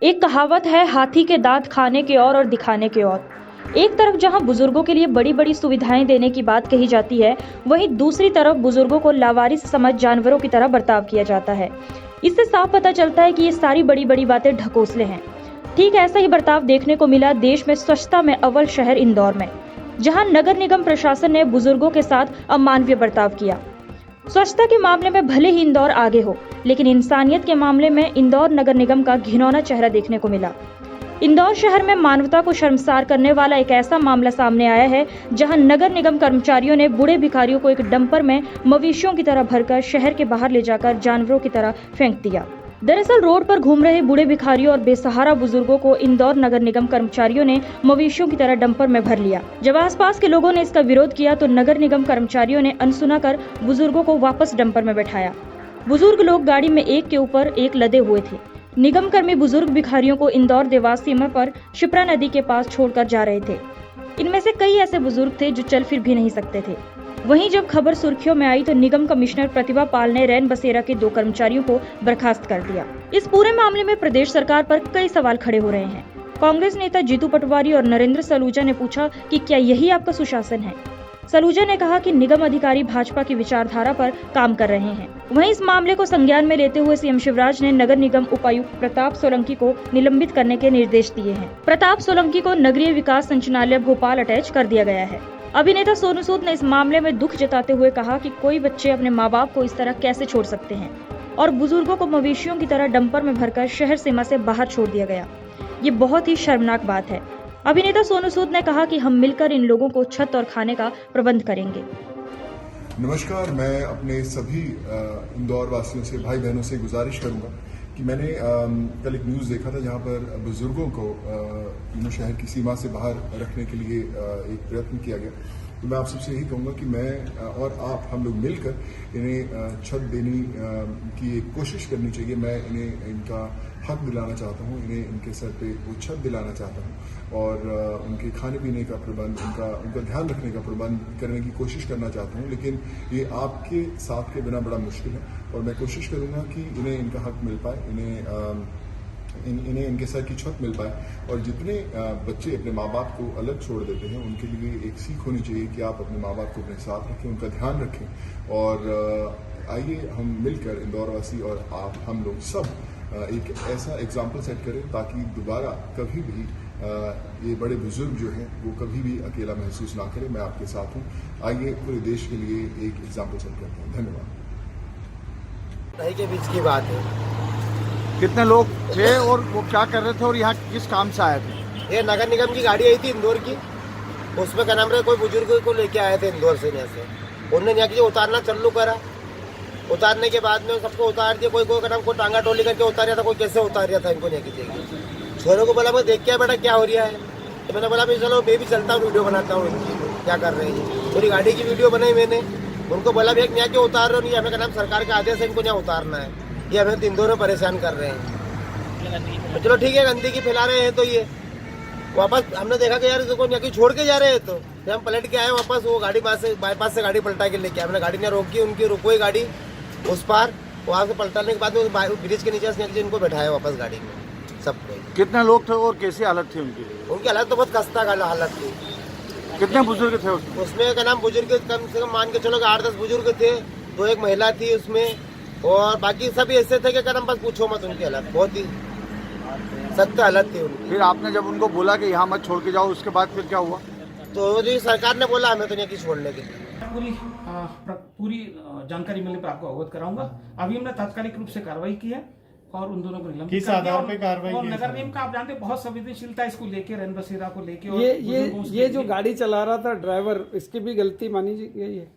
एक कहावत है, हाथी के दांत खाने के और दिखाने के और। एक तरफ जहां बुजुर्गों के लिए बड़ी बड़ी सुविधाएं देने की बात कही जाती है, वहीं दूसरी तरफ बुजुर्गों को लावारिस समझ जानवरों की तरह बर्ताव किया जाता है। इससे साफ पता चलता है कि ये सारी बड़ी बड़ी बातें ढकोसले हैं। ठीक ऐसा ही बर्ताव देखने को मिला देश में स्वच्छता में अव्वल शहर इंदौर में, जहां नगर निगम प्रशासन ने बुजुर्गों के साथ अमानवीय बर्ताव किया। स्वच्छता के मामले में भले ही इंदौर आगे हो, लेकिन इंसानियत के मामले में इंदौर नगर निगम का घिनौना चेहरा देखने को मिला। इंदौर शहर में मानवता को शर्मसार करने वाला एक ऐसा मामला सामने आया है, जहां नगर निगम कर्मचारियों ने बूढ़े भिखारियों को एक डंपर में मवेशियों की तरह भरकर शहर के बाहर ले जाकर जानवरों की तरह फेंक दिया। दरअसल रोड पर घूम रहे बूढ़े भिखारियों और बेसहारा बुजुर्गों को इंदौर नगर निगम कर्मचारियों ने मवेशियों की तरह डंपर में भर लिया। जब आसपास के लोगों ने इसका विरोध किया तो नगर निगम कर्मचारियों ने अनसुना कर बुजुर्गों को वापस डंपर में बैठाया। बुजुर्ग लोग गाड़ी में एक के ऊपर एक लदे हुए थे। निगम कर्मी बुजुर्ग भिखारियों को इंदौर देवास सीमा पर शिप्रा नदी के पास छोड़कर जा रहे थे। इनमें से कई ऐसे बुजुर्ग थे जो चल फिर भी नहीं सकते थे। वहीं जब खबर सुर्खियों में आई तो निगम कमिश्नर प्रतिभा पाल ने रैन बसेरा के 2 कर्मचारियों को बर्खास्त कर दिया। इस पूरे मामले में प्रदेश सरकार पर कई सवाल खड़े हो रहे हैं। कांग्रेस नेता जीतू पटवारी और नरेंद्र सलूजा ने पूछा कि क्या यही आपका सुशासन है। सलूजा ने कहा कि निगम अधिकारी भाजपा की विचारधारा पर काम कर रहे हैं। वहीं इस मामले को संज्ञान में लेते हुए सीएम शिवराज ने नगर निगम उपायुक्त प्रताप सोलंकी को निलंबित करने के निर्देश दिए हैं। प्रताप सोलंकी को नगरीय विकास संचालनालय भोपाल अटैच कर दिया गया है। अभिनेता सोनू सूद ने इस मामले में दुख जताते हुए कहा कि कोई बच्चे अपने माँ बाप को इस तरह कैसे छोड़ सकते हैं और बुजुर्गों को मवेशियों की तरह डंपर में भरकर शहर सीमा से बाहर छोड़ दिया गया। ये बहुत ही शर्मनाक बात है। अभिनेता सोनू सूद ने कहा कि हम मिलकर इन लोगों को छत और खाने का प्रबंध करेंगे। नमस्कार, मैं अपने सभी इंदौर वासियों से, भाई बहनों से गुजारिश करूंगा कि मैंने कल एक न्यूज़ देखा था जहां पर बुजुर्गों को शहर की सीमा से बाहर रखने के लिए एक प्रयत्न किया गया। तो मैं आप सबसे यही कहूंगा कि मैं और आप, हम लोग मिलकर इन्हें छत देने की एक कोशिश करनी चाहिए। मैं इन्हें इनका हक दिलाना चाहता हूं, इन्हें इनके सर पे वो छत दिलाना चाहता हूं और उनके खाने पीने का प्रबंध, उनका ध्यान रखने का प्रबंध करने की कोशिश करना चाहता हूं। लेकिन ये आपके साथ के बिना बड़ा मुश्किल है और मैं कोशिश करूंगा कि इन्हें इनका हक मिल पाए, इन्हें इनके सर की छत मिल पाए। और जितने बच्चे अपने माँ बाप को अलग छोड़ देते हैं, उनके लिए एक सीख होनी चाहिए कि आप अपने माँ बाप को अपने साथ रखें, उनका ध्यान रखें। और आइए हम मिलकर, इंदौर वासी और आप, हम लोग सब एक ऐसा एग्जाम्पल सेट करें ताकि दोबारा कभी भी ये बड़े बुजुर्ग जो हैं वो कभी भी अकेला महसूस ना करें। मैं आपके साथ हूँ। आइए पूरे देश के लिए एक एग्जाम्पल सेट करते हैं। धन्यवाद। नहीं के बीच की बात है। कितने लोग थे और वो क्या कर रहे थे और यहाँ किस काम से आए थे? ये नगर निगम की गाड़ी आई थी इंदौर की, उसमें क्या नाम रहे, कोई बुजुर्ग को लेके आए थे इंदौर से। यहाँ से उन्होंने यहाँ की उतारना चालू करा। उतारने के बाद में सबको उतार दिया। कोई का नाम को टांगा टोली करके उतार रहा था, कोई कैसे उतार रहा था इनको नहीं की। छोरों को बोला मैं देख के बेटा क्या हो रहा है, तो मैंने बोला भाई चलो मैं भी चलता हूँ, वीडियो बनाता हूँ इनकी क्या कर रहे हैं। पूरी गाड़ी की वीडियो बनाई मैंने। उनको बोला भैया यहाँ के उतार रहे हो, नहीं हमें का नाम सरकार का आदेश है, इनको यहाँ उतारना है। ये हमें इंदौर में परेशान कर रहे हैं। तो चलो ठीक है, गंदगी फैला रहे हैं तो ये वापस हमने देखा कि यार इसको यहाँ की छोड़ के जा रहे हैं। तो फिर हम पलट के आए वापस। वो गाड़ी बाईपास से गाड़ी पलटा के लेके, हमने गाड़ी ने रोकी, उनकी रुकोई गाड़ी उस पार। वहाँ से पलटाने के बाद में ब्रिज के नीचे से इनको बैठाया वापस गाड़ी में सबको। कितने लोग थे और कैसी हालत थी उनकी? उनकी हालत तो बहुत खस्ता हालत थी। कितने बुजुर्ग थे उसमें? उसमें का नाम बुजुर्ग कम से कम मान के चलो 8-10 बुजुर्ग थे, 2-1 महिला थी उसमें, और बाकी सभी ऐसे थे कि क्या नाम बस पूछो मत। उनकी हालत बहुत ही सख्त हालत थी उनकी। फिर आपने जब उनको बोला कि यहाँ मत छोड़ के जाओ, उसके बाद फिर क्या हुआ? तो जो सरकार ने बोला हमें तो यहाँ की छोड़ने के लिए पूरी जानकारी मिलने पर आपको अवगत कराऊंगा। अभी हमने तात्कालिक रूप से कार्रवाई की है और उन दोनों को निलंबित कर दिया। पे कार्रवाई और नगर निगम का आप जानते हैं बहुत संवेदनशीलता इसको लेके, रैन बसेरा को लेके। ये जो गाड़ी चला रहा था ड्राइवर, इसकी भी गलती मानी गई है।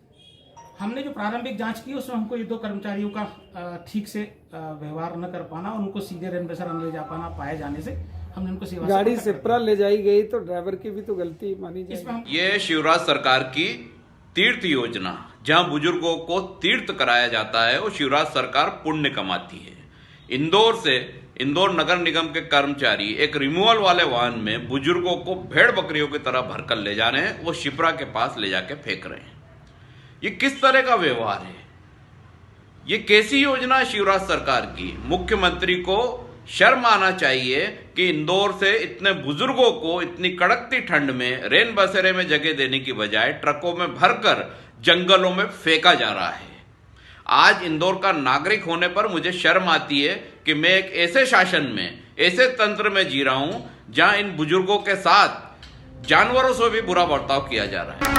हमने जो प्रारंभिक जांच की उसमें हमको ये 2 कर्मचारियों का ठीक से व्यवहार न कर पाना और उनको सीधे रैन बसेरा न ले जा पाना पाए जाने से हमने उनको सेवा गाड़ी सिप्रा ले जाई गई तो ड्राइवर की भी तो गलती मानी जाएगी। ये शिवराज सरकार की तीर्थ योजना, जहां बुजुर्गों को तीर्थ कराया जाता है, वो शिवराज सरकार पुण्य कमाती है। इंदौर नगर निगम के कर्मचारी एक रिमूवल वाले वाहन में बुजुर्गों को भेड़ बकरियों की तरह भरकर ले जा रहे हैं, वो शिप्रा के पास ले जाके फेंक रहे हैं। ये किस तरह का व्यवहार है? ये कैसी योजना है शिवराज सरकार की? मुख्यमंत्री को शर्म आना चाहिए कि इंदौर से इतने बुजुर्गों को इतनी कड़कती ठंड में रेन बसेरे में जगह देने की बजाय ट्रकों में भरकर जंगलों में फेंका जा रहा है। आज इंदौर का नागरिक होने पर मुझे शर्म आती है कि मैं एक ऐसे शासन में, ऐसे तंत्र में जी रहा हूं जहां इन बुजुर्गों के साथ जानवरों से भी बुरा बर्ताव किया जा रहा है।